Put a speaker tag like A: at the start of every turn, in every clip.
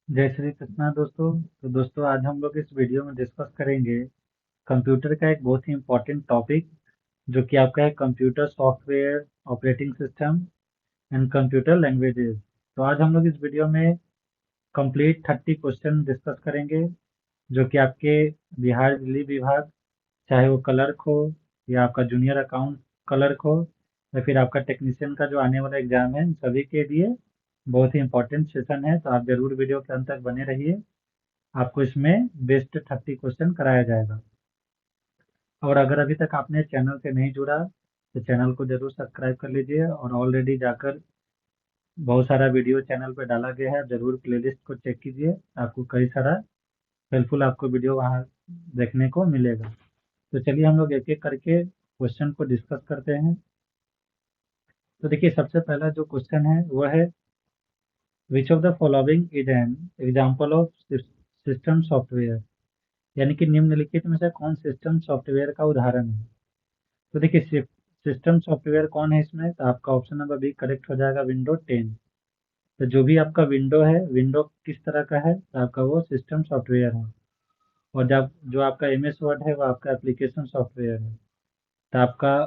A: जय श्री कृष्णा दोस्तों। तो दोस्तों आज हम लोग इस वीडियो में डिस्कस करेंगे कंप्यूटर का एक बहुत ही इम्पोर्टेंट टॉपिक जो कि आपका है computer software operating system and computer languages. तो आज हम लोग इस वीडियो में कंप्लीट 30 क्वेश्चन डिस्कस करेंगे जो कि आपके बिहार बिजली विभाग, चाहे वो क्लर्क हो या आपका जूनियर अकाउंट क्लर्क हो या फिर आपका टेक्नीशियन का जो आने वाला एग्जाम है, इन सभी के लिए बहुत ही इंपॉर्टेंट सेशन है। तो आप जरूर वीडियो के अंत तक बने रहिए, आपको इसमें बेस्ट 30 क्वेश्चन कराया जाएगा। और अगर अभी तक आपने चैनल से नहीं जुड़ा तो चैनल को जरूर सब्सक्राइब कर लीजिए, और ऑलरेडी जाकर बहुत सारा वीडियो चैनल पर डाला गया है, जरूर प्लेलिस्ट को चेक कीजिए, आपको कई सारा हेल्पफुल आपको वीडियो वहाँ देखने को मिलेगा। तो चलिए हम लोग एक एक करके क्वेश्चन को डिस्कस करते हैं। तो देखिए सबसे पहला जो क्वेश्चन है वो है, which of the following is an example of system software, यानी कि निम्नलिखित में से कौन सिस्टम सॉफ्टवेयर का उदाहरण है। तो देखिए सिस्टम सॉफ्टवेयर कौन है इसमें, तो आपका ऑप्शन नंबर बी करेक्ट हो जाएगा, विंडो 10। तो जो भी आपका विंडो है, विंडो किस तरह का है, तो आपका वो सिस्टम सॉफ्टवेयर है। और जब जो आपका एम एस वर्ड है वो आपका एप्लीकेशन सॉफ्टवेयर है। तो आपका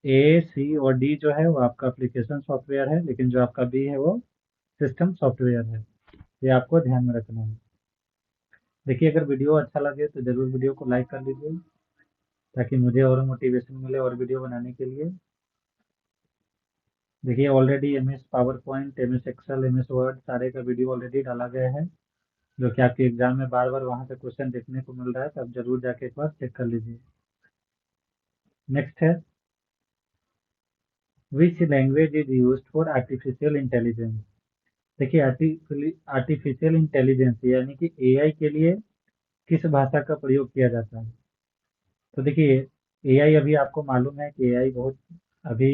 A: ए सी और डी जो है वो आपका एप्लीकेशन सॉफ्टवेयर है, लेकिन जो आपका बी है वो सिस्टम सॉफ्टवेयर है। ये आपको ध्यान में रखना है। देखिए अगर वीडियो अच्छा लगे तो जरूर वीडियो को लाइक कर लीजिए, ताकि मुझे और मोटिवेशन मिले और वीडियो बनाने के लिए। देखिए already M S PowerPoint, M S Excel, M S Word सारे का वीडियो ऑलरेडी डाला गया है, जो कि आपके एग्जाम में बार बार वहाँ से क्वेश्चन देखने को मिल रहा है, तो आप जरूर जाके एक बार चेक कर लीजिए। नेक्स्ट है, which language is use for artificial intelligence. देखिए आर्टिफिशियल इंटेलिजेंस यानी कि एआई के लिए किस भाषा का प्रयोग किया जाता है। तो देखिए एआई, अभी आपको मालूम है कि एआई बहुत अभी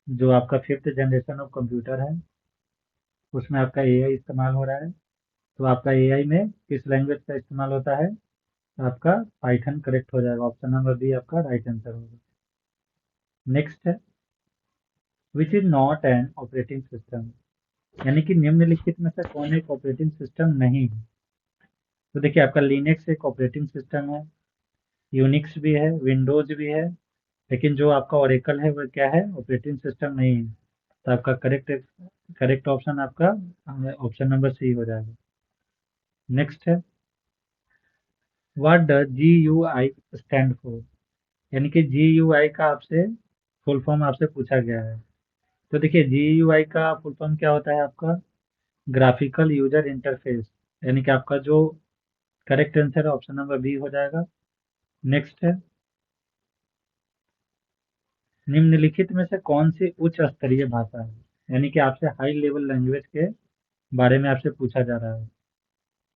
A: जो आपका फिफ्थ जनरेशन ऑफ कंप्यूटर है उसमें आपका एआई इस्तेमाल हो रहा है। तो आपका एआई में किस लैंग्वेज का इस्तेमाल होता है, तो आपका पाइथन करेक्ट हो जाएगा, ऑप्शन नंबर बी आपका राइट आंसर होगा। नेक्स्ट है, which is not an operating system, यानी कि निम्नलिखित में से कौन एक ऑपरेटिंग सिस्टम नहीं है। तो देखिए आपका लिनक्स एक ऑपरेटिंग सिस्टम है, यूनिक्स भी है, विंडोज भी है, लेकिन जो आपका ओरेकल है वो क्या है, ऑपरेटिंग सिस्टम नहीं है। तो आपका करेक्ट करेक्ट ऑप्शन आपका ऑप्शन नंबर सी हो जाएगा। नेक्स्ट है, what does G U I stand for, यानी कि जी यू आई का आपसे फुल फॉर्म आपसे पूछा गया है। तो देखिए जी यू आई का फुल फॉर्म क्या होता है आपका, ग्राफिकल यूजर इंटरफेस, यानी कि आपका जो करेक्ट आंसर है ऑप्शन नंबर बी हो जाएगा। नेक्स्ट है, निम्नलिखित में से कौन सी उच्च स्तरीय भाषा है, यानी कि आपसे हाई लेवल लैंग्वेज के बारे में आपसे पूछा जा रहा है।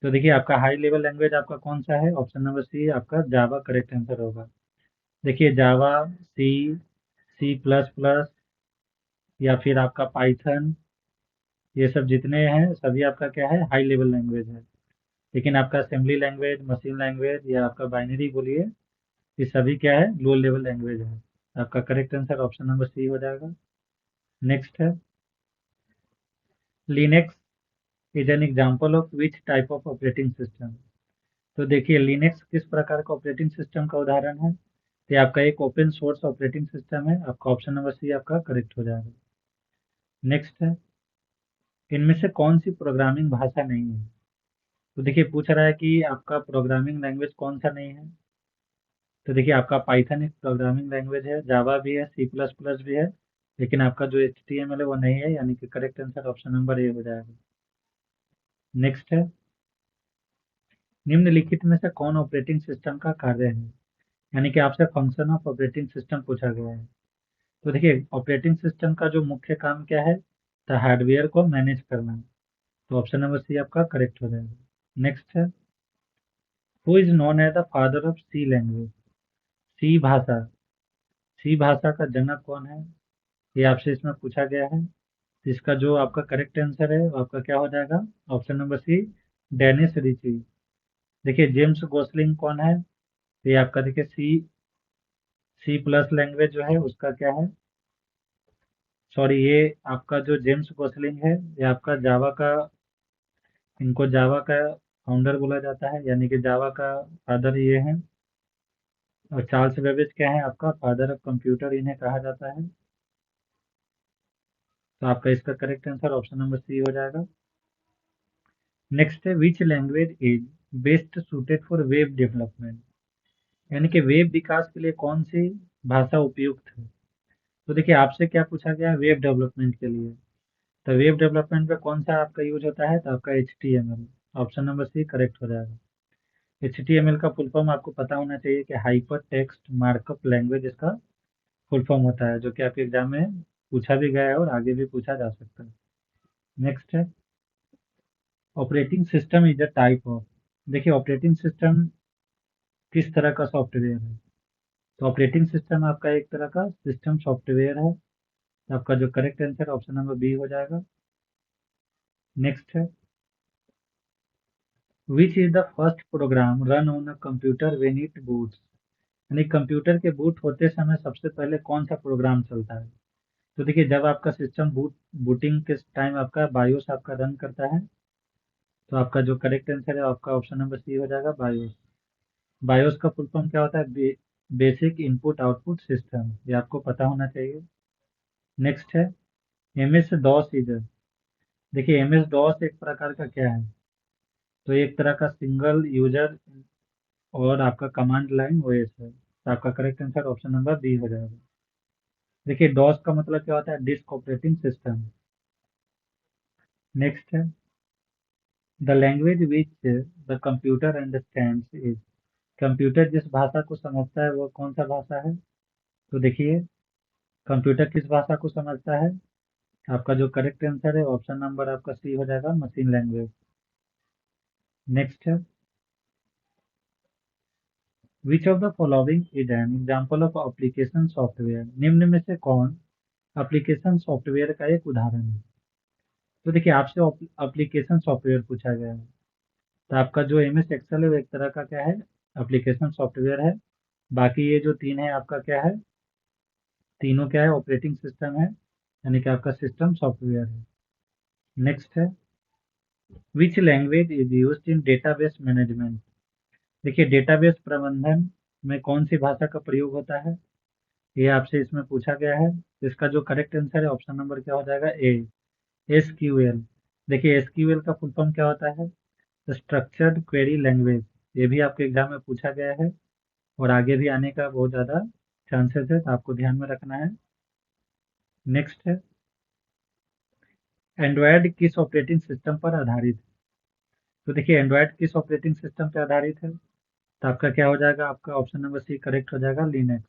A: तो देखिए आपका हाई लेवल लैंग्वेज आपका कौन सा है, ऑप्शन नंबर सी आपका जावा करेक्ट आंसर होगा। देखिए जावा, सी, सी प्लस प्लस या फिर आपका पाइथन, ये सब जितने हैं सभी आपका क्या है, हाई लेवल लैंग्वेज है। लेकिन आपका असेंबली लैंग्वेज, मशीन लैंग्वेज या आपका बाइनरी बोलिए, ये सभी क्या है, लो लेवल लैंग्वेज है। आपका correct answer option number C हो जाएगा। नेक्स्ट है, Linux is an example of which type of operating system. तो देखिए लिनक्स किस प्रकार का ऑपरेटिंग सिस्टम का उदाहरण है, तो ये आपका एक ओपन सोर्स ऑपरेटिंग सिस्टम है, आपका ऑप्शन नंबर सी आपका करेक्ट हो जाएगा। नेक्स्ट है, इनमें से कौन सी प्रोग्रामिंग भाषा नहीं है। तो देखिए पूछ रहा है कि आपका प्रोग्रामिंग लैंग्वेज कौन सा नहीं है। तो देखिए आपका पाइथन एक प्रोग्रामिंग लैंग्वेज है, जावा भी है, सी प्लस प्लस भी है, लेकिन आपका जो एच टी एम एल है वो नहीं है, यानी कि correct answer option number A हो जाएगा। नेक्स्ट है, निम्नलिखित में से कौन ऑपरेटिंग सिस्टम का कार्य है, यानी कि आपसे फंक्शन ऑफ ऑपरेटिंग सिस्टम पूछा गया है। तो देखिए ऑपरेटिंग सिस्टम का जो मुख्य काम क्या है, तो हार्डवेयर को मैनेज करना। तो ऑप्शन नंबर सी आपका करेक्ट हो जाएगा। नेक्स्ट है, who is known as the father of C language. C भाषा, सी भाषा का जनक कौन है, ये आपसे इसमें पूछा गया है। तो इसका जो आपका करेक्ट आंसर है वो आपका क्या हो जाएगा, option number C Dennis Ritchie. देखिए जेम्स गोसलिंग कौन है, तो ये आपका देखिए सी सी प्लस लैंग्वेज जो है उसका क्या है, सॉरी ये आपका जो जेम्स गोसलिंग है ये आपका जावा का इनको जावा का फाउंडर बोला जाता है, यानी कि जावा का फादर ये हैं। और चार्ल्स बेबेज क्या है आपका फादर ऑफ कंप्यूटर, इन्हें कहा जाता है। तो आपका इसका correct answer option number C हो जाएगा। नेक्स्ट है, which language is best suited for web development, यानी कि वेब विकास के लिए कौन सी भाषा उपयुक्त है। तो देखिए आपसे क्या पूछा गया है वेब डेवलपमेंट के लिए। तो वेब डेवलपमेंट में कौन सा आपका यूज होता है, तो आपका HTML, option number C correct हो जाएगा। HTML का फुल फॉर्म आपको पता होना चाहिए कि हाइपर टेक्स्ट मार्कअप लैंग्वेज इसका फुल फॉर्म होता है, जो कि आपके एग्जाम में पूछा भी गया है और आगे भी पूछा जा सकता है। नेक्स्ट है, operating system is a type of, देखिए ऑपरेटिंग सिस्टम किस तरह का सॉफ्टवेयर है। तो ऑपरेटिंग सिस्टम आपका एक तरह का सिस्टम सॉफ्टवेयर है। तो आपका जो correct answer option number B हो जाएगा। नेक्स्ट है, which is the first program run on a computer when it boots, यानी कंप्यूटर के बूट होते समय सबसे पहले कौन सा प्रोग्राम चलता है। तो देखिए जब आपका सिस्टम बूटिंग के टाइम आपका बायोस आपका रन करता है। तो आपका जो करेक्ट आंसर है आपका ऑप्शन नंबर सी हो जाएगा, बायोस। बायोस का फुल फॉर्म क्या होता है, बेसिक इनपुट आउटपुट सिस्टम, ये आपको पता होना चाहिए। नेक्स्ट है, MS डॉस यूजर, देखिए MS डॉस एक प्रकार का क्या है, तो एक तरह का सिंगल यूजर और आपका कमांड लाइन OS है। तो आपका correct answer option number B हो जाएगा। देखिए डॉस का मतलब क्या होता है, डिस्क ऑपरेटिंग सिस्टम। नेक्स्ट है, the language which the computer understands is, computer जिस भाषा को समझता है वो कौन सा भाषा है। तो देखिए कंप्यूटर किस भाषा को समझता है, आपका जो करेक्ट आंसर है ऑप्शन नंबर आपका सी हो जाएगा, मशीन लैंग्वेज। नेक्स्ट है, which of the following is an example of application software, निम्न में से कौन एप्लीकेशन सॉफ्टवेयर का एक उदाहरण है। तो देखिए आपसे एप्लीकेशन सॉफ्टवेयर पूछा गया है। तो आपका जो MS एक्सेल है वो एक तरह का क्या है, एप्लीकेशन सॉफ्टवेयर है। बाकी ये जो तीन है आपका क्या है, तीनों क्या है ऑपरेटिंग सिस्टम है, यानी कि आपका सिस्टम सॉफ्टवेयर है। नेक्स्ट है, which language is used in database management, देखिए डेटाबेस प्रबंधन में कौन सी भाषा का प्रयोग होता है, ये आपसे इसमें पूछा गया है। तो इसका जो करेक्ट आंसर है ऑप्शन नंबर क्या हो जाएगा, ए, SQL। देखिए SQL का फुल फॉर्म क्या होता है, स्ट्रक्चर्ड क्वेरी लैंग्वेज, ये भी आपके एग्जाम में पूछा गया है और आगे भी आने का बहुत ज़्यादा चांसेस है, तो आपको ध्यान में रखना है। नेक्स्ट है, एंड्रॉयड किस ऑपरेटिंग सिस्टम पर आधारित है। तो देखिए एंड्रॉयड किस ऑपरेटिंग सिस्टम पर आधारित है, तो आपका क्या हो जाएगा, आपका ऑप्शन नंबर सी करेक्ट हो जाएगा, लिनक्स।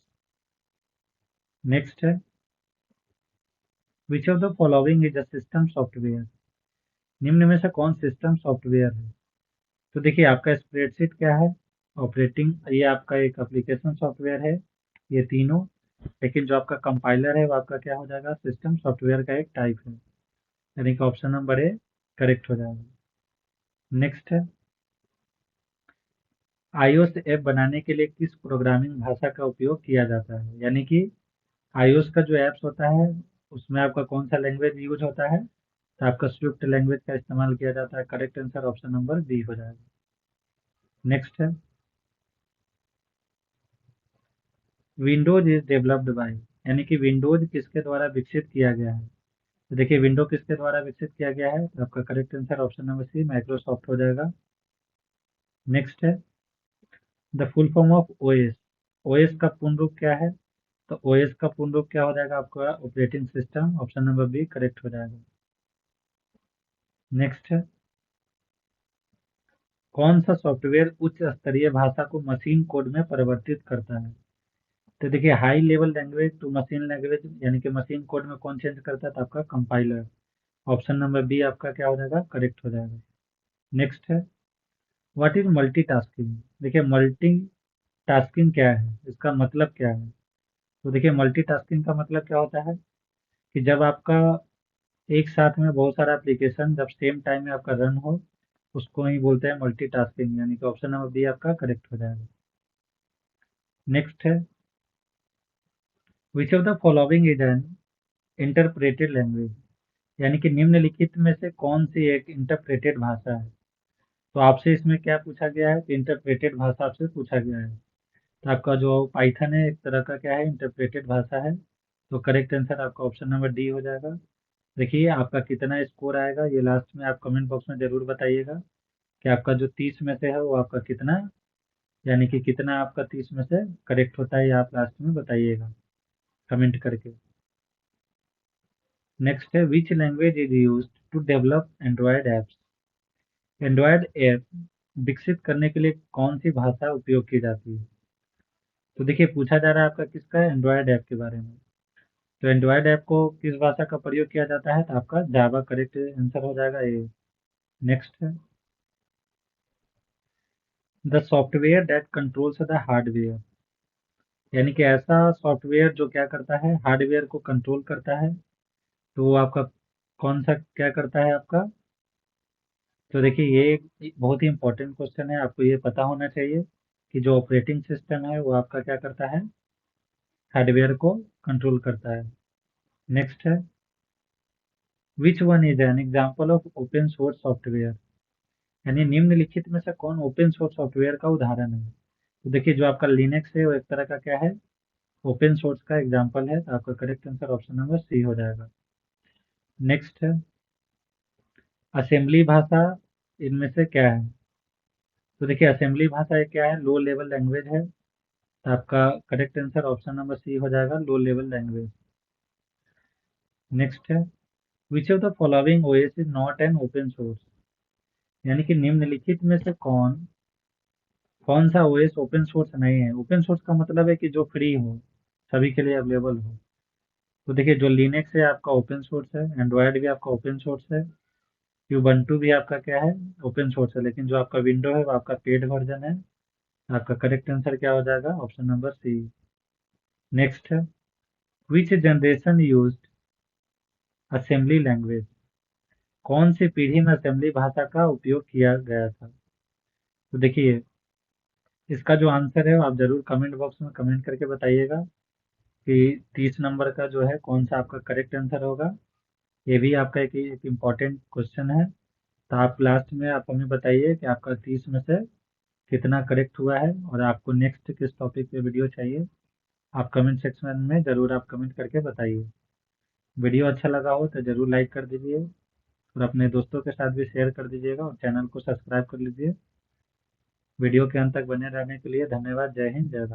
A: नेक्स्ट है, which of the following is a system software, निम्न में से कौन सिस्टम सॉफ्टवेयर है। तो देखिए आपका स्प्रेडशीट क्या है, ऑपरेटिंग, ये आपका एक एप्लीकेशन सॉफ्टवेयर है, ये तीनों। लेकिन जो आपका कंपाइलर है वो आपका क्या हो जाएगा, सिस्टम सॉफ्टवेयर का एक टाइप है, यानी कि ऑप्शन नंबर ए करेक्ट हो जाएगा। नेक्स्ट है, iOS ऐप बनाने के लिए किस प्रोग्रामिंग भाषा का उपयोग किया जाता है, यानी कि iOS का जो ऐप्स होता है उसमें आपका कौन सा लैंग्वेज यूज होता है, तो आपका स्विफ्ट लैंग्वेज का इस्तेमाल किया जाता है। Correct answer option number B हो जाएगा। नेक्स्ट है, विंडोज इज डेवलप्ड बाय, यानी कि विंडोज किसके द्वारा विकसित किया गया है। तो देखिए विंडो किसके द्वारा विकसित किया गया है, तो आपका correct answer option number C Microsoft हो जाएगा। नेक्स्ट है, the full form of OS, OS का पूर्ण रूप क्या है, तो OS का पूर्ण रूप क्या हो जाएगा आपका, operating system, option number B correct हो जाएगा। नेक्स्ट है, कौन सा सॉफ्टवेयर उच्च स्तरीय भाषा को मशीन कोड में परिवर्तित करता है। तो देखिए high level language to machine language, यानी कि मशीन कोड में कौन चेंज करता है, तो आपका कंपाइलर, ऑप्शन नंबर बी आपका क्या हो जाएगा, करेक्ट हो जाएगा। नेक्स्ट है, व्हाट इज मल्टीटास्किंग, देखिए मल्टीटास्किंग क्या है, इसका मतलब क्या है। तो देखिए मल्टीटास्किंग का मतलब क्या होता है कि जब आपका एक साथ में बहुत सारा एप्लीकेशन जब सेम टाइम में आपका रन हो, उसको ही बोलते हैं मल्टीटास्किंग, यानी कि ऑप्शन नंबर बी आपका करेक्ट हो जाएगा। नेक्स्ट है, which of the following is an interpreted language, यानी कि निम्नलिखित में से कौन सी एक इंटरप्रेटेड भाषा है। तो आपसे इसमें क्या पूछा गया है, इंटरप्रेटेड भाषा आपसे पूछा गया है। तो आपका जो पाइथन है एक तरह का क्या है, इंटरप्रेटेड भाषा है। तो करेक्ट आंसर आपका ऑप्शन नंबर डी हो जाएगा। देखिए आपका कितना स्कोर आएगा ये लास्ट में आप कमेंट बॉक्स में जरूर बताइएगा कि आपका जो 30 में से है वो आपका कितना, यानी कि कितना आपका 30 में से करेक्ट होता है, ये आप लास्ट में बताइएगा कमेंट करके। नेक्स्ट है, which language is used to develop Android apps. Android app विकसित करने के लिए कौन सी भाषा उपयोग की जाती है। तो देखिए पूछा जा रहा है आपका किसका है, एंड्रॉयड ऐप के बारे में। तो एंड्रॉयड ऐप को किस भाषा का प्रयोग किया जाता है, तो आपका जावा करेक्ट आंसर हो जाएगा ये। नेक्स्ट है, the software that controls the hardware. यानी कि ऐसा सॉफ्टवेयर जो क्या करता है, हार्डवेयर को कंट्रोल करता है। तो वो आपका कौन सा क्या करता है आपका। तो देखिए ये एक बहुत ही इंपॉर्टेंट क्वेश्चन है, आपको ये पता होना चाहिए कि जो ऑपरेटिंग सिस्टम है वो आपका क्या करता है, हार्डवेयर को कंट्रोल करता है। नेक्स्ट है, which one is an example of open source software. यानी निम्नलिखित में से कौन ओपन सोर्स सॉफ्टवेयर का उदाहरण है। तो देखिए जो आपका लिनक्स है वो एक तरह का क्या है, ओपन सोर्स का एग्जाम्पल है। तो आपका correct answer option number C हो जाएगा। नेक्स्ट है, असेंबली भाषा इनमें से क्या है। तो देखिए असेंबली भाषा एक क्या है, लो लेवल लैंग्वेज है। तो आपका correct answer option number C हो जाएगा, लो लेवल लैंग्वेज। नेक्स्ट है, which of the following OS is not an open source. यानी कि निम्नलिखित में से कौन कौन सा ओएस ओपन सोर्स नहीं है। ओपन सोर्स का मतलब है कि जो फ्री हो, सभी के लिए अवेलेबल हो। तो देखिए जो लिनक्स है आपका ओपन सोर्स है, एंड्रॉयड भी आपका ओपन सोर्स है, यूबंटू भी आपका क्या है, ओपन सोर्स है। लेकिन जो आपका विंडो है वो आपका पेड वर्जन है। आपका करेक्ट आंसर क्या हो जाएगा, ऑप्शन नंबर सी। नेक्स्ट है, which generation used assembly language. कौन सी पीढ़ी में असेंबली भाषा का उपयोग किया गया था। तो देखिए इसका जो आंसर है वो आप जरूर कमेंट बॉक्स में कमेंट करके बताइएगा कि 30 नंबर का जो है कौन सा आपका करेक्ट आंसर होगा। ये भी आपका एक इम्पॉर्टेंट क्वेश्चन है। तो आप लास्ट में आप हमें बताइए कि आपका 30 में से कितना करेक्ट हुआ है और आपको नेक्स्ट किस टॉपिक पे वीडियो चाहिए। आप कमेंट सेक्शन में ज़रूर आप कमेंट करके बताइए। वीडियो अच्छा लगा हो तो ज़रूर लाइक कर दीजिए और अपने दोस्तों के साथ भी शेयर कर दीजिएगा और चैनल को सब्सक्राइब कर लीजिए। वीडियो के अंत तक बने रहने के लिए धन्यवाद। जय हिंद, जय भारत।